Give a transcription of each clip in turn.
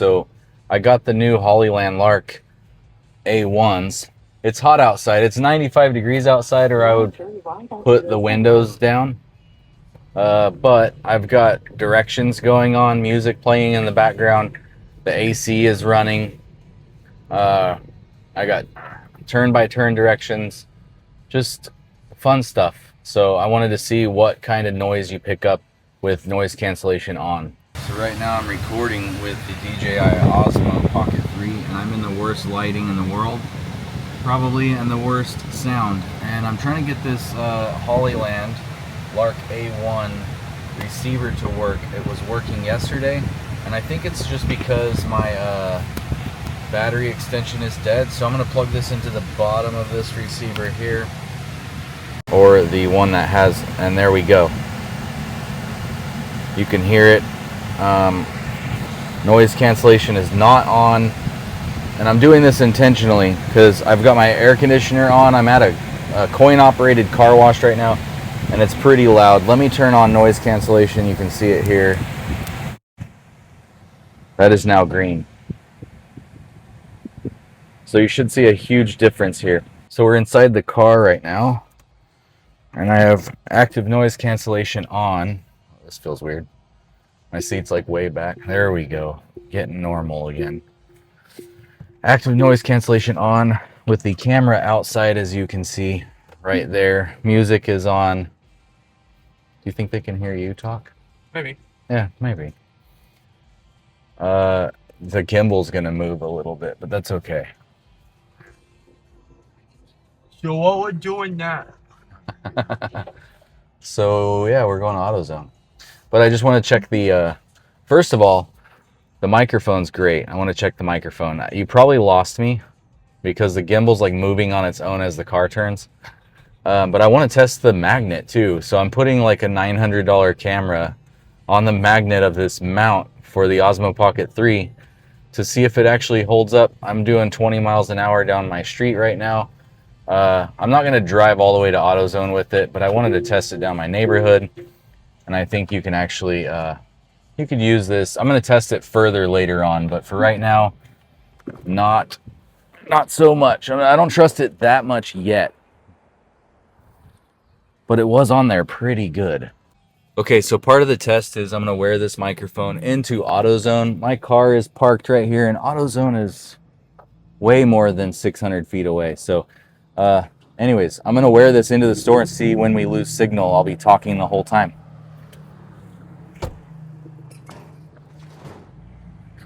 So I got the new Hollyland Lark A1s. It's hot outside. It's 95 degrees outside, or I would put the windows down. But I've got directions going on, music playing in the background. The AC is running. I got turn-by-turn directions. Just fun stuff. So I wanted to see what kind of noise you pick up with noise cancellation on. So right now I'm recording with the DJI Osmo Pocket 3, and I'm in the worst lighting in the world, probably, and the worst sound. And I'm trying to get this Hollyland Lark A1 receiver to work. It was working yesterday, and I think it's just because my battery extension is dead. So I'm going to plug this into the bottom of this receiver here, or the one that has, and there we go. You can hear it. Noise cancellation is not on, and I'm doing this intentionally because I've got my air conditioner on. I'm at a coin operated car wash right now, and it's pretty loud. Let me turn on noise cancellation. You can see it here. That is now green. So you should see a huge difference here. So we're inside the car right now, and I have active noise cancellation on. This feels weird. My seat's like way back. There we go. Getting normal again. Active noise cancellation on with the camera outside, as you can see right there. Music is on. Do you think they can hear you talk? Maybe. Yeah, maybe. The gimbal's gonna move a little bit, but that's okay. So what we're doing now? So yeah, we're going to AutoZone. But I just want to check the, first of all, the microphone's great. I want to check the microphone. You probably lost me because the gimbal's like moving on its own as the car turns. But I want to test the magnet too. So I'm putting like a $900 camera on the magnet of this mount for the Osmo Pocket 3 to see if it actually holds up. I'm doing 20 miles an hour down my street right now. I'm not going to drive all the way to AutoZone with it, but I wanted to test it down my neighborhood. And I think you can actually, you could use this. I'm going to test it further later on, but for right now, not so much. I don't trust it that much yet, but it was on there pretty good. Okay, so part of the test is I'm going to wear this microphone into AutoZone. My car is parked right here, and AutoZone is way more than 600 feet away. So anyways, I'm going to wear this into the store and see when we lose signal. I'll be talking the whole time.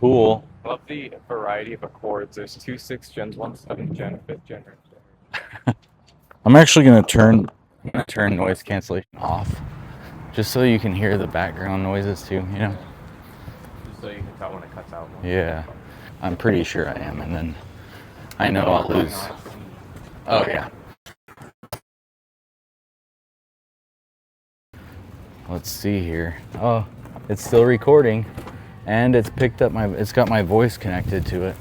Cool. Love the variety of Accords. There's 2 6 gens, 1 7 gen, 5th gen. I'm actually going to turn noise cancellation off, just so you can hear the background noises too, you know? Just so you can tell when it cuts out. Yeah, I'm pretty sure I am, and then I know I'll lose. Oh yeah. Let's see here. Oh, it's still recording. And it's picked up it's got my voice connected to it.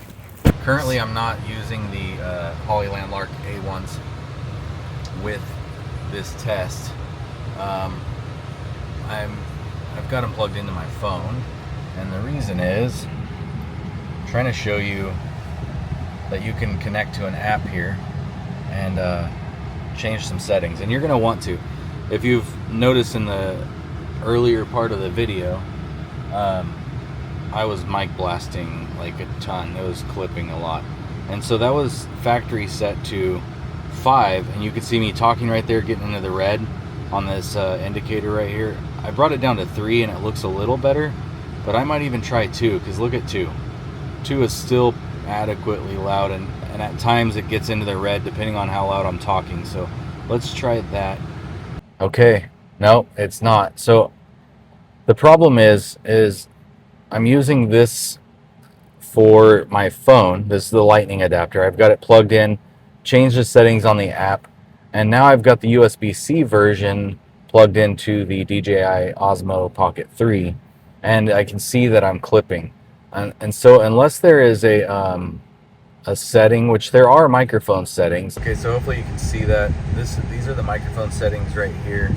Currently, I'm not using the Hollyland Lark A1s with this test. I've got them plugged into my phone, and the reason is I'm trying to show you that you can connect to an app here and change some settings. And you're going to want to. If you've noticed in the earlier part of the video, I was mic blasting like a ton. It was clipping a lot. And so that was factory set to 5, and you could see me talking right there, getting into the red on this indicator right here. I brought it down to 3, and it looks a little better, but I might even try 2, because look at 2. 2 is still adequately loud, and at times it gets into the red depending on how loud I'm talking. So let's try that. Okay, no, it's not. So the problem is I'm using this for my phone. This is the lightning adapter. I've got it plugged in, changed the settings on the app, and now I've got the USB-C version plugged into the DJI Osmo Pocket 3, and I can see that I'm clipping. And so unless there is a setting, which there are microphone settings. Okay, so hopefully you can see that. These are the microphone settings right here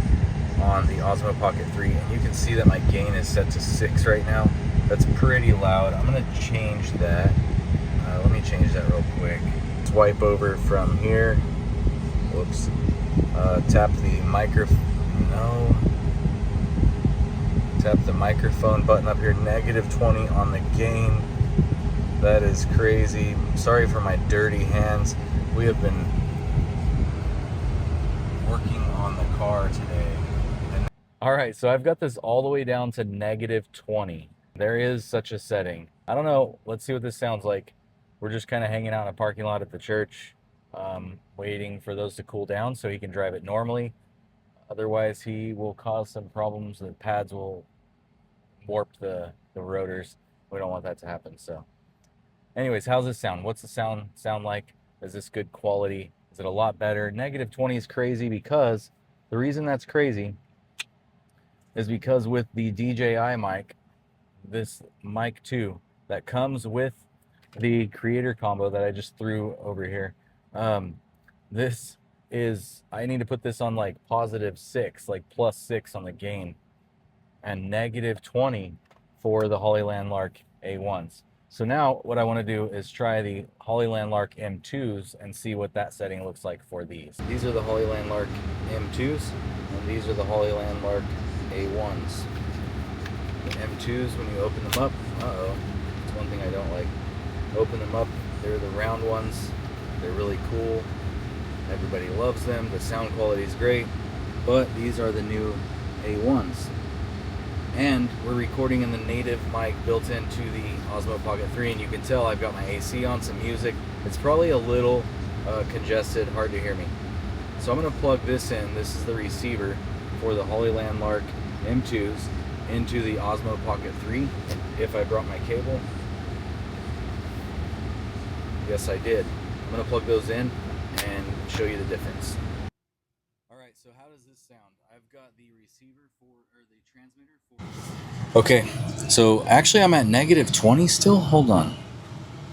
on the Osmo Pocket 3, and you can see that my gain is set to 6 right now. That's pretty loud. I'm gonna change that. Let me change that real quick. Swipe over from here. Whoops. Tap the microphone. No. Tap the microphone button up here. -20 on the gain. That is crazy. Sorry for my dirty hands. We have been working on the car today. All right, so I've got this all the way down to -20. There is such a setting. I don't know. Let's see what this sounds like. We're just kind of hanging out in a parking lot at the church, waiting for those to cool down so he can drive it normally. Otherwise, he will cause some problems. The pads will warp the rotors. We don't want that to happen. So anyways, how's this sound? What's the sound like? Is this good quality? Is it a lot better? -20 is crazy because the reason that's crazy is because with the DJI mic, this mic 2 that comes with the creator combo that I just threw over here, this is, I need to put this on like +6, like +6 on the gain, and -20 for the Hollyland Lark A1s. So now what I want to do is try the Hollyland Lark M2s and see what that setting looks like for these. These are the Hollyland Lark M2s, and these are the Hollyland Lark A1s. The M2s, when you open them up, it's one thing I don't like. Open them up, they're the round ones. They're really cool. Everybody loves them. The sound quality is great, but these are the new A1s. And we're recording in the native mic built into the Osmo Pocket 3, and you can tell I've got my AC on, some music. It's probably a little congested, hard to hear me. So I'm going to plug this in. This is the receiver for the Hollyland Lark M2s into the Osmo Pocket 3. If I brought my cable, yes I did. I'm going to plug those in and show you the difference. Alright, so how does this sound? I've got the receiver or the transmitter for... Okay, so actually I'm at -20 still? Hold on.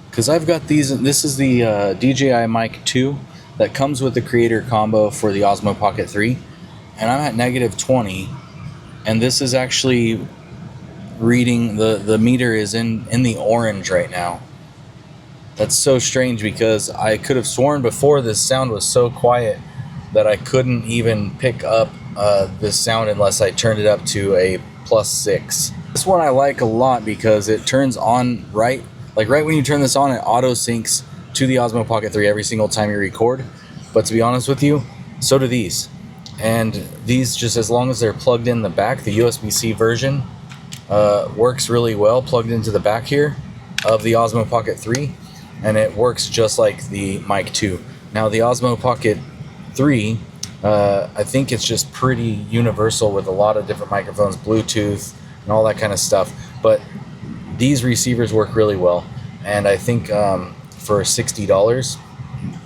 Because I've got these, this is the DJI Mic 2 that comes with the creator combo for the Osmo Pocket 3. And I'm at -20, and this is actually reading, the meter is in the orange right now. That's so strange because I could have sworn before this sound was so quiet that I couldn't even pick up this sound unless I turned it up to a +6. This one I like a lot because it turns on right when you turn this on, it auto syncs to the Osmo Pocket 3 every single time you record. But to be honest with you, so do these. And these, just as long as they're plugged in the back, the USB-C version works really well plugged into the back here of the Osmo Pocket 3, and it works just like the Mic 2. Now the Osmo Pocket 3, I think it's just pretty universal with a lot of different microphones, Bluetooth and all that kind of stuff, but these receivers work really well, and I think for $60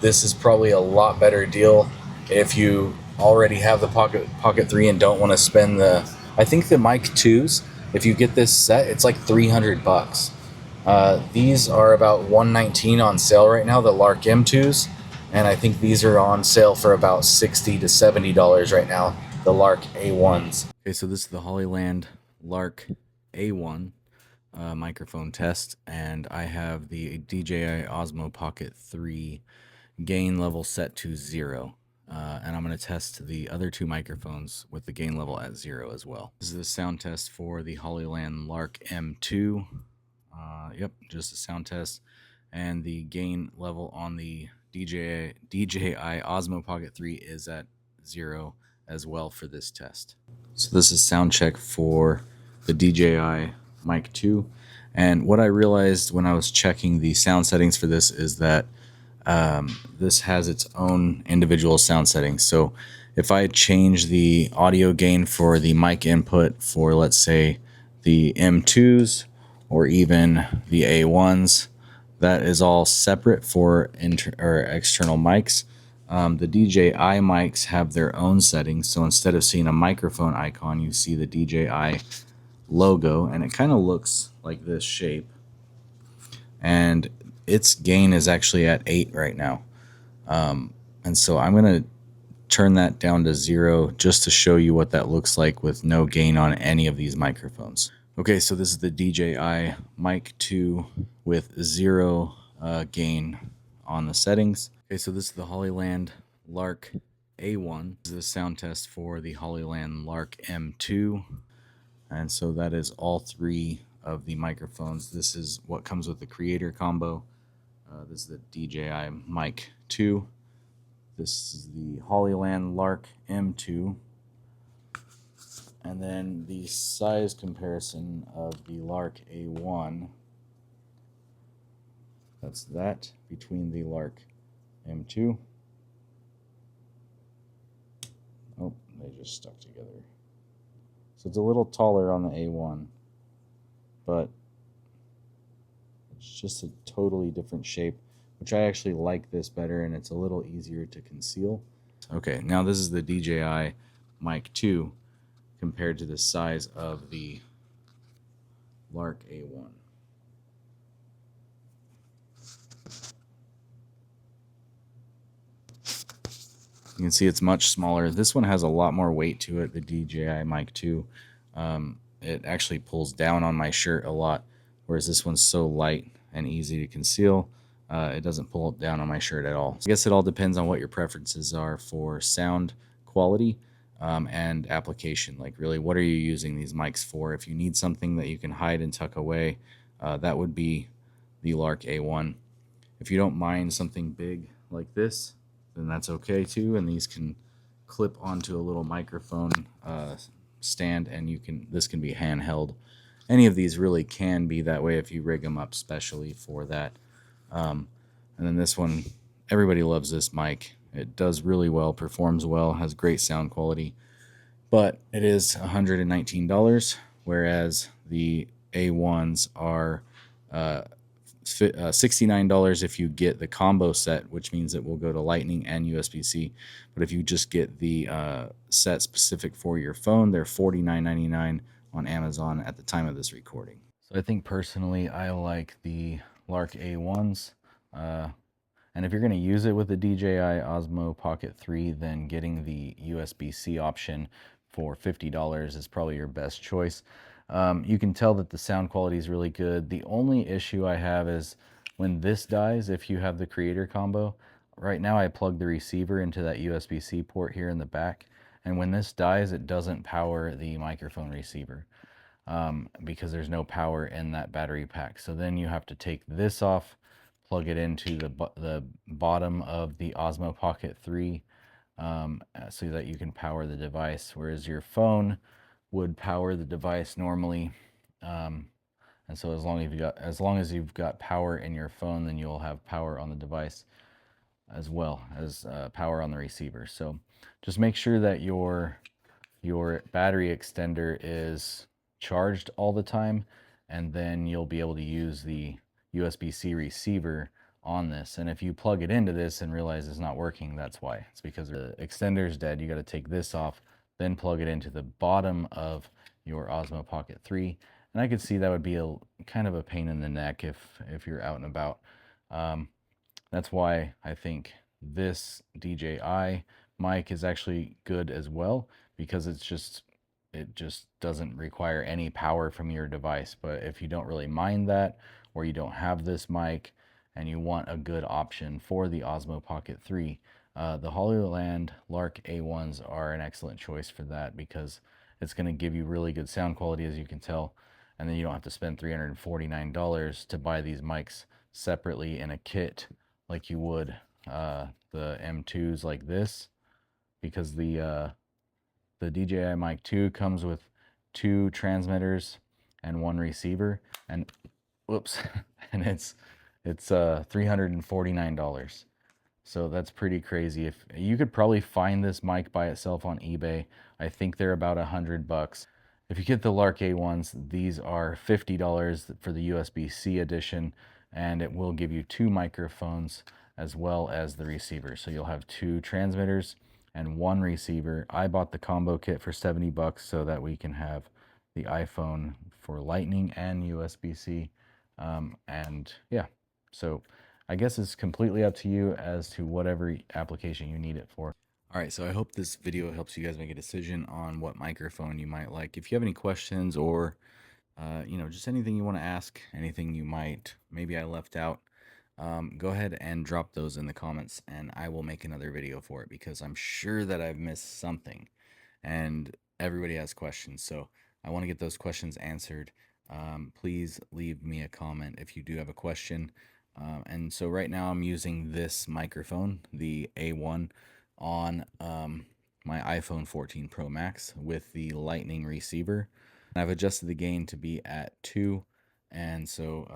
this is probably a lot better deal if you already have the Pocket 3 and don't want to spend I think the Mic 2s, if you get this set, it's like $300. These are about $119 on sale right now, the Lark M2s, and I think these are on sale for about $60 to $70 right now, the Lark A1s. Okay, so this is the Hollyland Lark A1 microphone test, and I have the DJI Osmo Pocket 3 gain level set to 0. And I'm going to test the other two microphones with the gain level at 0 as well. This is the sound test for the Hollyland Lark M2. Yep, just a sound test. And the gain level on the DJI Osmo Pocket 3 is at 0 as well for this test. So this is sound check for the DJI Mic 2. And what I realized when I was checking the sound settings for this is that this has its own individual sound settings. So if I change the audio gain for the mic input for, let's say, the M2s or even the A1s, that is all separate for external mics. The DJI mics have their own settings. So instead of seeing a microphone icon, you see the DJI logo, and it kind of looks like this shape. And its gain is actually at 8 right now. And so I'm going to turn that down to 0 just to show you what that looks like with no gain on any of these microphones. Okay, so this is the DJI Mic 2 with zero gain on the settings. Okay, so this is the Hollyland Lark A1. This is a sound test for the Hollyland Lark M2. And so that is all three of the microphones. This is what comes with the creator combo. This is the DJI Mic 2. This is the Hollyland Lark M2. And then the size comparison of the Lark A1. That's that between the Lark M2. Oh, they just stuck together. So it's a little taller on the A1, but it's just a totally different shape, which I actually like this better, and it's a little easier to conceal. Okay, now this is the DJI Mic 2 compared to the size of the Lark A1. You can see it's much smaller. This one has a lot more weight to it, the DJI Mic 2. It actually pulls down on my shirt a lot, whereas this one's so light and easy to conceal. It doesn't pull down on my shirt at all. So I guess it all depends on what your preferences are for sound quality and application. Like, really, what are you using these mics for? If you need something that you can hide and tuck away, that would be the Lark A1. If you don't mind something big like this, then that's okay too. And these can clip onto a little microphone stand, and this can be handheld. Any of these really can be that way if you rig them up specially for that. And then this one, everybody loves this mic. It does really well, performs well, has great sound quality, but it is $119, whereas the A1s are $69 if you get the combo set, which means it will go to Lightning and USB-C. But if you just get the set specific for your phone, they're $49.99 on Amazon at the time of this recording. So I think personally I like the Lark A1s. And if you're going to use it with the DJI Osmo Pocket 3, then getting the USB-C option for $50 is probably your best choice. You can tell that the sound quality is really good. The only issue I have is when this dies, if you have the creator combo. Right now I plug the receiver into that USB-C port here in the back, and when this dies, it doesn't power the microphone receiver because there's no power in that battery pack. So then you have to take this off, plug it into the bottom of the Osmo Pocket 3 so that you can power the device, whereas your phone would power the device normally. And so as long as you've got power in your phone, then you'll have power on the device as well as power on the receiver. So just make sure that your battery extender is charged all the time, and then you'll be able to use the USB-C receiver on this. And if you plug it into this and realize it's not working, that's why. It's because the extender is dead. You got to take this off, then plug it into the bottom of your Osmo Pocket 3. And I could see that would be a kind of a pain in the neck if you're out and about. That's why I think this DJI mic is actually good as well, because it just doesn't require any power from your device. But if you don't really mind that, or you don't have this mic and you want a good option for the Osmo Pocket 3, the Hollyland Lark A1s are an excellent choice for that, because it's going to give you really good sound quality, as you can tell, and then you don't have to spend $349 to buy these mics separately in a kit like you would the M2s like this, because the DJI Mic 2 comes with 2 transmitters and 1 receiver, and whoops, and it's $349. So that's pretty crazy. If you could probably find this mic by itself on eBay, I think they're about $100. If you get the Lark A1s, these are $50 for the USB-C edition, and it will give you 2 microphones as well as the receiver. So you'll have 2 transmitters and 1 receiver. I bought the combo kit for $70 so that we can have the iPhone for Lightning and USB-C. And yeah, so I guess it's completely up to you as to whatever application you need it for. All right, so I hope this video helps you guys make a decision on what microphone you might like. If you have any questions or you know, just anything you want to ask, anything you might, maybe I left out, go ahead and drop those in the comments and I will make another video for it because I'm sure that I've missed something and everybody has questions. So I want to get those questions answered. Please leave me a comment if you do have a question. And so right now I'm using this microphone, the A1, on my iPhone 14 Pro Max with the Lightning receiver. And I've adjusted the gain to be at 2. And so,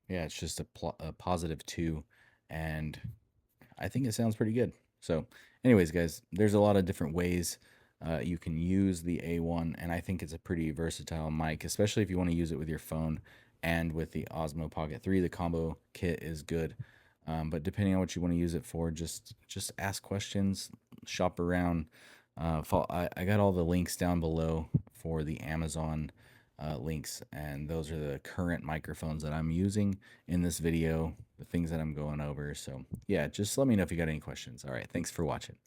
yeah, it's just a positive 2. And I think it sounds pretty good. So anyways, guys, there's a lot of different ways you can use the A1, and I think it's a pretty versatile mic, especially if you want to use it with your phone and with the Osmo Pocket 3. The combo kit is good, but depending on what you want to use it for, just ask questions, shop around. I got all the links down below for the Amazon links, and those are the current microphones that I'm using in this video, the things that I'm going over. So yeah, just let me know if you got any questions. All right, thanks for watching.